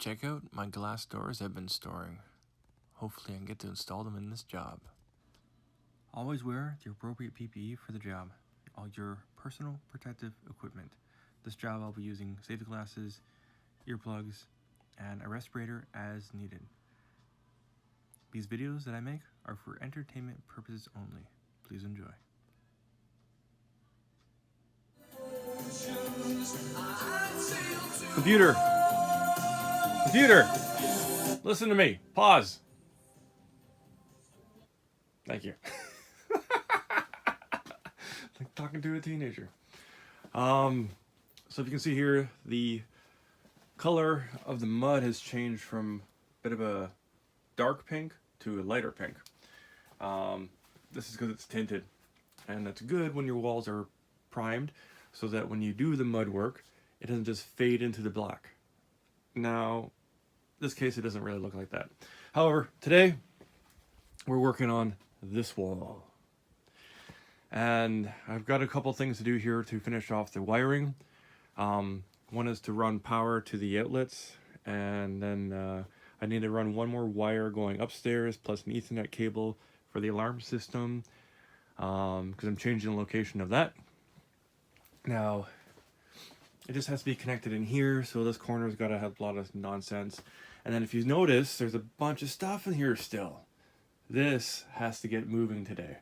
Check out my glass doors I've been storing. Hopefully I can get to install them in this job. Always wear the appropriate PPE for the job. All your personal protective equipment. This job I'll be using safety glasses, earplugs, and a respirator as needed. These videos that I make are for entertainment purposes only. Please enjoy. Computer, listen to me. Pause. Thank you. Like talking to a teenager. So if you can see here, the color of the mud has changed from a bit of a dark pink to a lighter pink. This is because it's tinted, and that's good when your walls are primed, so that when you do the mud work, it doesn't just fade into the black. Now, in this case, it doesn't really look like that. However, today we're working on this wall, and I've got a couple things to do here to finish off the wiring. One is to run power to the outlets, and then I need to run one more wire going upstairs, plus an Ethernet cable for the alarm system, because I'm changing the location of that. Now, it just has to be connected in here, so this corner's got to have a lot of nonsense. And then if you notice, there's a bunch of stuff in here still. This has to get moving today.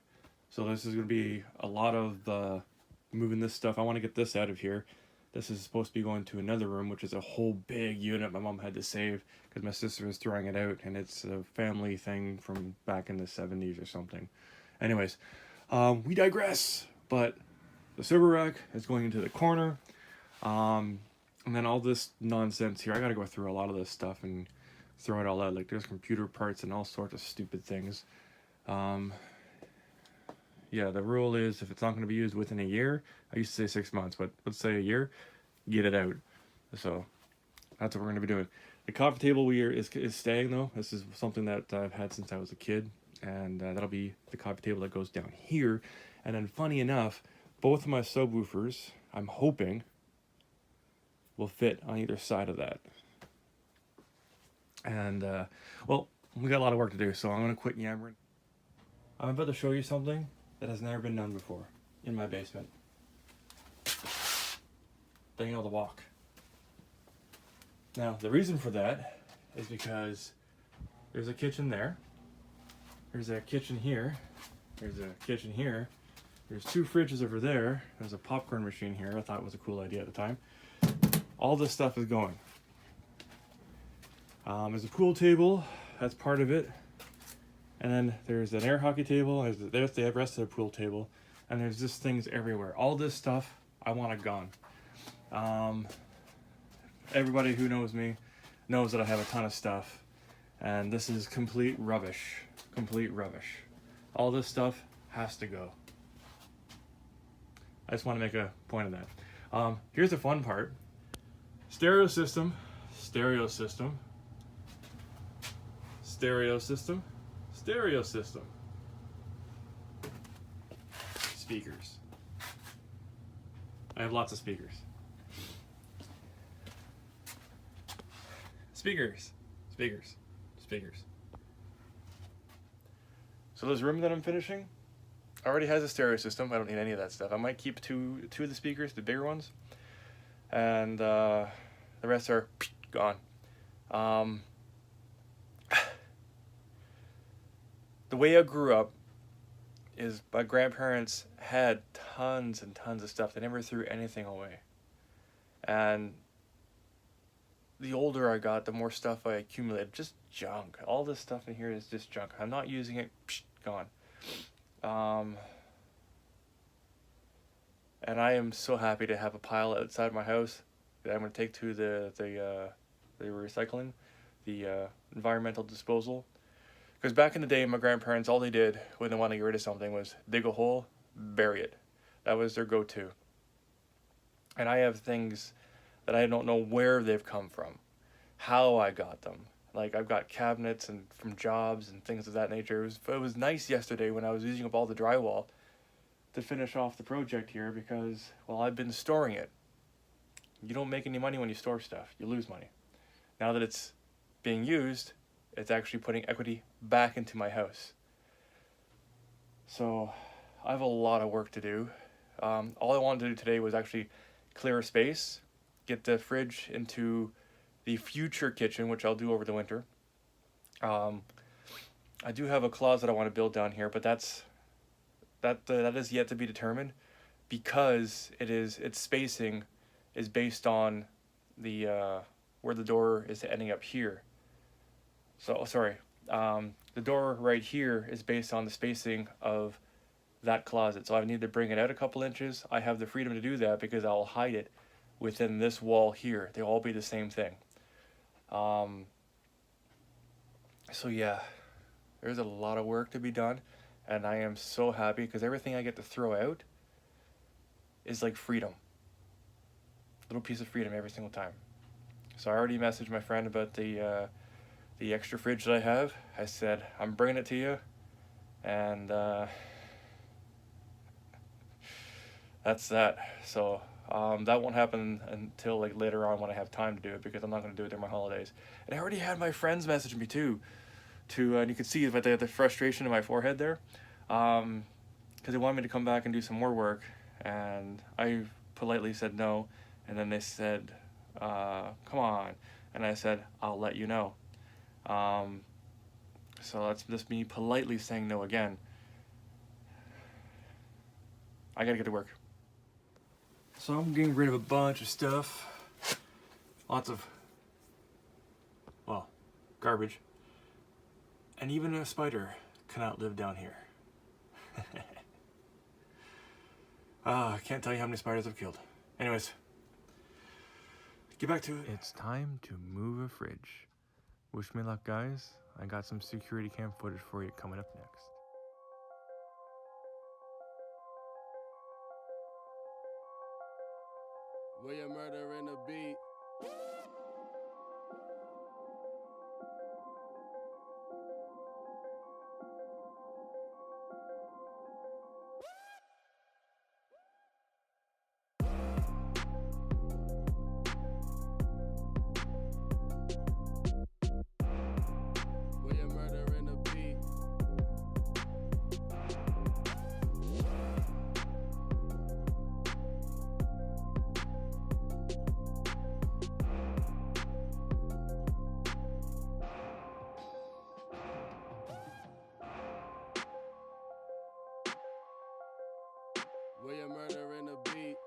So this is going to be a lot of moving this stuff. I want to get this out of here. This is supposed to be going to another room, which is a whole big unit my mom had to save because my sister was throwing it out, and it's a family thing from back in the 70s or something. Anyways, we digress. But the server rack is going into the corner. And then all this nonsense here, I gotta go through a lot of this stuff and throw it all out. Like, there's computer parts and all sorts of stupid things. Yeah, the rule is if it's not going to be used within a year, I used to say 6 months, but let's say a year, get it out. So that's what we're going to be doing. The coffee table is staying, though. This is something that I've had since I was a kid, and that'll be the coffee table that goes down here. And then, funny enough, both of my subwoofers, I'm hoping, will fit on either side of that. And, well, we got a lot of work to do, so I'm going to quit yammering. I'm about to show you something that has never been done before in my basement. Being able to walk. Now, the reason for that is because there's a kitchen there. There's a kitchen here. There's a kitchen here. There's 2 fridges over there. There's a popcorn machine here. I thought it was a cool idea at the time. All this stuff is going. There's a pool table. That's part of it. And then there's an air hockey table. There's the rest of the pool table. And there's just things everywhere. All this stuff, I want it gone. Everybody who knows me knows that I have a ton of stuff. And this is complete rubbish. Complete rubbish. All this stuff has to go. I just want to make a point of that. Here's the fun part. Stereo system. Stereo system. Stereo system. Stereo system. Speakers. I have lots of speakers. Speakers. Speakers. Speakers. So this room that I'm finishing already has a stereo system. I don't need any of that stuff. I might keep two of the speakers, the bigger ones. And the rest are gone. The way I grew up is my grandparents had tons and tons of stuff. They never threw anything away. And the older I got, the more stuff I accumulated. Just junk. All this stuff in here is just junk. I'm not using it. Gone. And I am so happy to have a pile outside my house that I'm going to take to the recycling, the environmental disposal. Because back in the day, my grandparents, all they did when they wanted to get rid of something was dig a hole, bury it. That was their go-to. And I have things that I don't know where they've come from, how I got them. Like, I've got cabinets and from jobs and things of that nature. It was nice yesterday when I was using up all the drywall to finish off the project here because, well, I've been storing it. You don't make any money when you store stuff. You lose money. now that it's being used, it's actually putting equity back into my house. So I have a lot of work to do. All I wanted to do today was actually clear a space, get the fridge into the future kitchen, which I'll do over the winter. I do have a closet I want to build down here, but that is yet to be determined, because its spacing is based on the where the door is ending up here. So sorry, the door right here is based on the spacing of that closet. So I need to bring it out a couple inches. I have the freedom to do that because I'll hide it within this wall here. They'll all be the same thing. So yeah, there's a lot of work to be done, and I am so happy because everything I get to throw out is like freedom. Little piece of freedom every single time. So I already messaged my friend about the extra fridge that I have. I said, I'm bringing it to you, and that's that. So that won't happen until like later on when I have time to do it, because I'm not going to do it during my holidays. And I already had my friends message me too, and you can see the frustration in my forehead there, because they wanted me to come back and do some more work, and I politely said no, and then they said, come on, and I said, I'll let you know. So that's just me politely saying no again. I gotta get to work. So I'm getting rid of a bunch of stuff. Lots of, well, garbage. And even a spider cannot live down here. I can't tell you how many spiders I've killed. Anyways, get back to it. It's time to move a fridge. Wish me luck, guys. I got some security cam footage for you coming up next. William Murder in the beat. William Murder in the beat. William Murder in the beat.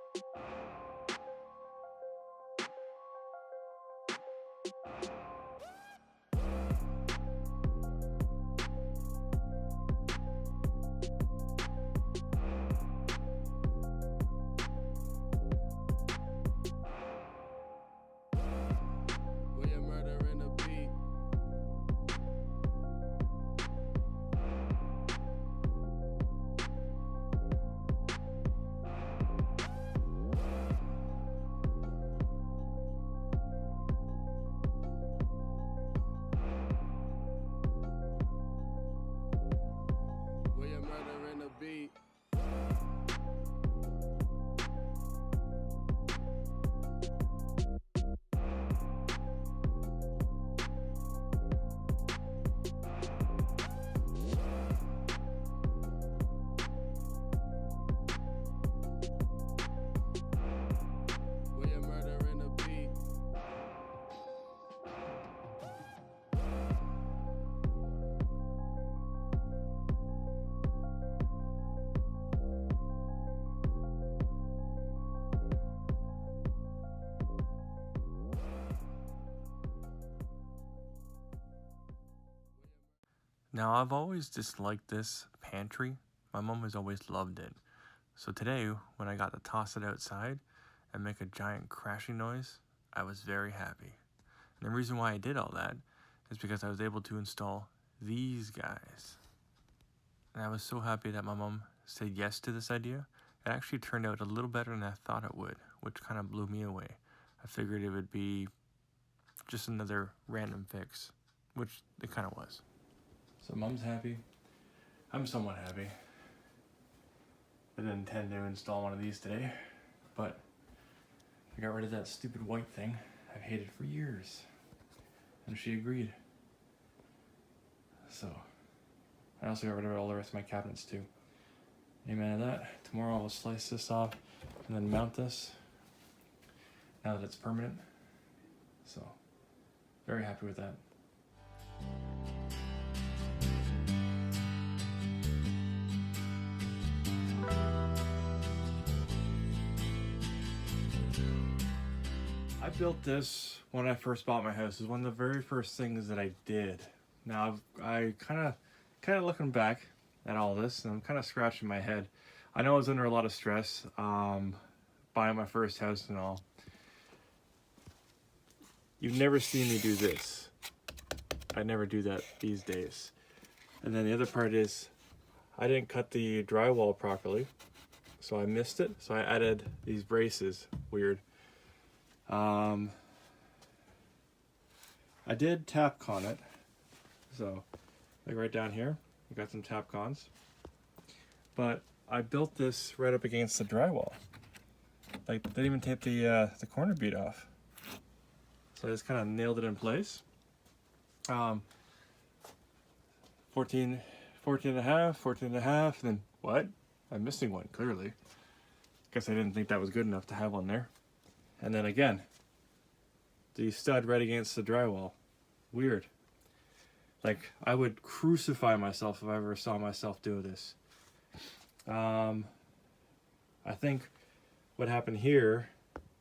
William Murder in the beat. William Murder in the beat. William Murder in the beat. Now, I've always disliked this pantry. My mom has always loved it. So today, when I got to toss it outside and make a giant crashing noise, I was very happy. And the reason why I did all that is because I was able to install these guys. And I was so happy that my mom said yes to this idea. It actually turned out a little better than I thought it would, which kind of blew me away. I figured it would be just another random fix, which it kind of was. So mom's happy. I'm somewhat happy. I didn't intend to install one of these today, but I got rid of that stupid white thing I've hated for years. and she agreed. So I also got rid of all the rest of my cabinets too. Amen to that. Tomorrow I'll slice this off and then mount this now that it's permanent. So very happy with that. I built this when I first bought my house. It was one of the very first things that I did. Now I kind of looking back at all this, and I'm kind of scratching my head. I know I was under a lot of stress, buying my first house and all. You've never seen me do this. I never do that these days. And then the other part is, I didn't cut the drywall properly, so I missed it. So I added these braces. Weird. I did tap con it, so like right down here, I got some tap cons. But I built this right up against the drywall. Like, they didn't even tape the corner bead off. So I just kind of nailed it in place. 14 and a half, 14 and a half, and then what? I'm missing one, clearly. Guess I didn't think that was good enough to have one there. And then again, the stud right against the drywall. Weird. Like, I would crucify myself if I ever saw myself do this. I think what happened here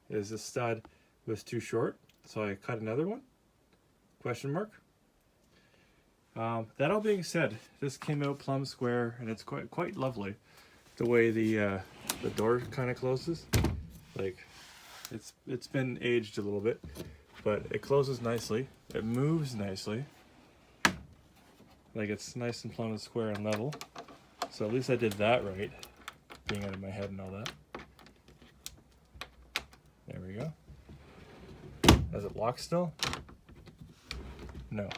is the stud was too short, so I cut another one? Question mark. That all being said, this came out plumb square, and it's quite lovely. The way the door kind of closes, like it's been aged a little bit, but it closes nicely. It moves nicely. Like, it's nice and plumb and square and level. So at least I did that right, being out of my head and all that. There we go. Does it lock still? No.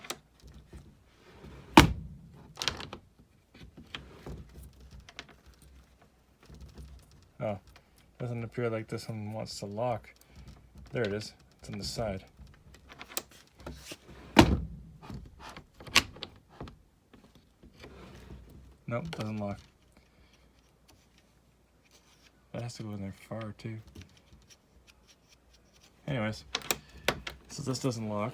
Oh, doesn't appear like this one wants to lock. There it is. It's on the side. Nope, doesn't lock. That has to go in there far too. Anyways, so this doesn't lock.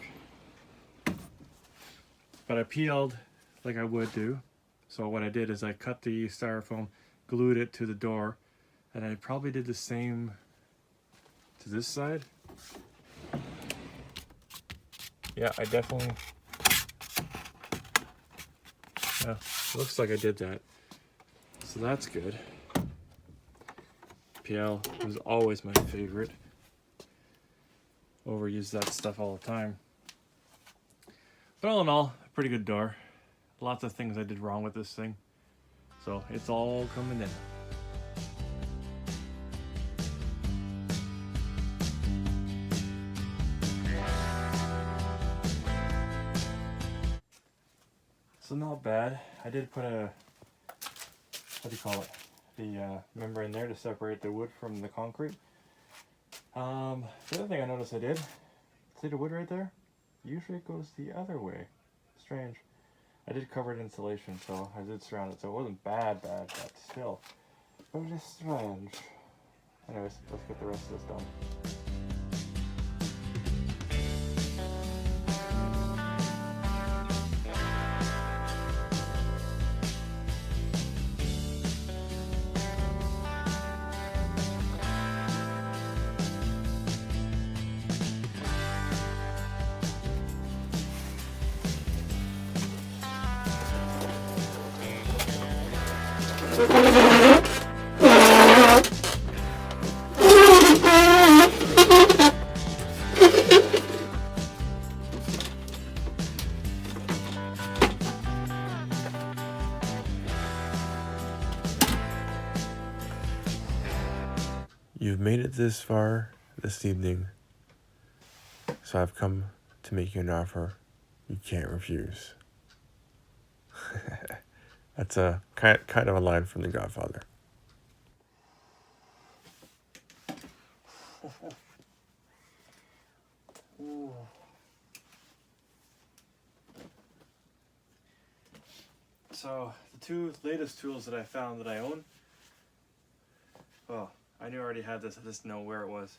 But I peeled like I would do. So what I did is I cut the styrofoam, glued it to the door, and I probably did the same to this side. Yeah, I definitely... Yeah, it looks like I did that. So that's good. PL was always my favorite. Overuse that stuff all the time. But all in all, a pretty good door. Lots of things I did wrong with this thing. So it's all coming in. So not bad. I did put a, what do you call it? The membrane there to separate the wood from the concrete. The other thing I noticed I did, see the wood right there? Usually it goes the other way. Strange. I did cover it in insulation, so I did surround it, so it wasn't bad, but still. But it is strange. Anyways, let's get the rest of this done. You've made it this far this evening, so I've come to make you an offer you can't refuse. That's a kind of a line from The Godfather. So the two latest tools that I found that I own. Oh, I knew I already had this. I just didn't know where it was.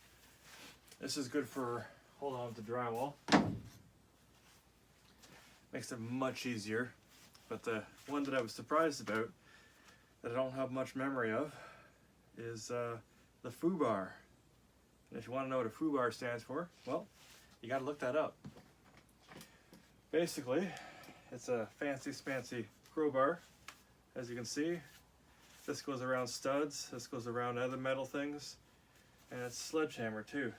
This is good for holding on to drywall. Makes it much easier. But the one that I was surprised about, that I don't have much memory of, is the foobar. And if you want to know what a foobar stands for, well, you got to look that up. Basically, it's a fancy spancy crowbar. As you can see, this goes around studs, this goes around other metal things, and it's a sledgehammer too.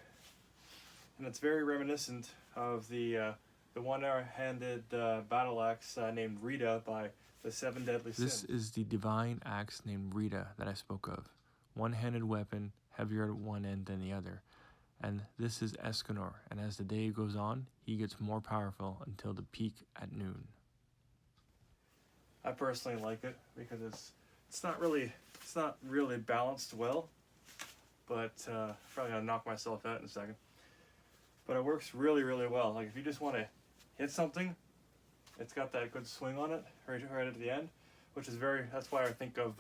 And it's very reminiscent of the one-handed battle axe named Rita by the Seven Deadly Sins. This is the divine axe named Rita that I spoke of. One-handed weapon, heavier at one end than the other. And this is Escanor, and as the day goes on, he gets more powerful until the peak at noon. I personally like it because it's not really balanced well, but probably gonna knock myself out in a second. But it works really, really well. Like if you just want to hit something, it's got that good swing on it right at the end, which is that's why I think of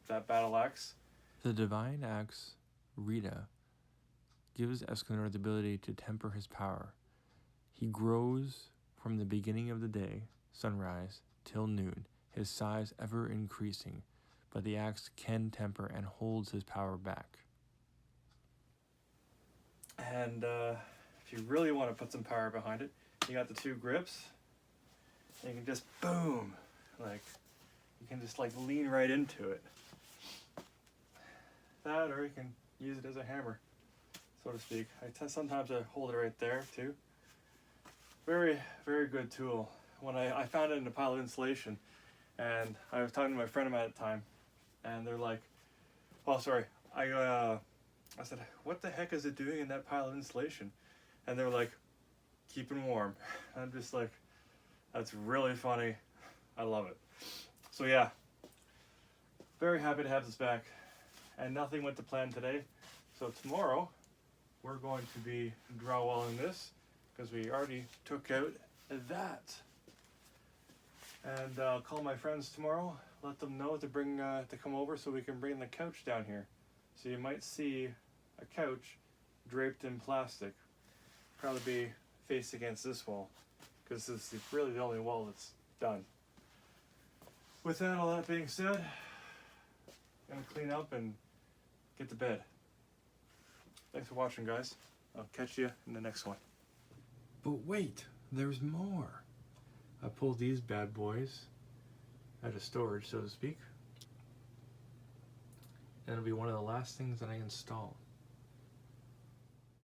that battle axe. The divine axe, Rita, gives Escanor the ability to temper his power. He grows from the beginning of the day, sunrise, till noon, his size ever increasing, but the axe can temper and holds his power back. And if you really want to put some power behind it, you got the two grips, and you can just boom, like you can just like lean right into it. That, or you can use it as a hammer, so to speak. Sometimes I hold it right there too. Very, very good tool. When I found it in a pile of insulation, and I was talking to my friend at the time, and they're like, oh sorry, I said, what the heck is it doing in that pile of insulation? And they're like, keeping warm. And I'm just like, that's really funny. I love it. So yeah, very happy to have this back. And nothing went to plan today. So tomorrow, we're going to be drywalling this, because we already took out that. And I'll call my friends tomorrow, let them know to come over so we can bring the couch down here. So you might see a couch draped in plastic. Probably be faced against this wall, because this is really the only wall that's done. With that, all that being said, I'm gonna clean up and get to bed. Thanks for watching, guys. I'll catch you in the next one. But wait, there's more. I pulled these bad boys out of storage, so to speak. And it'll be one of the last things that I install.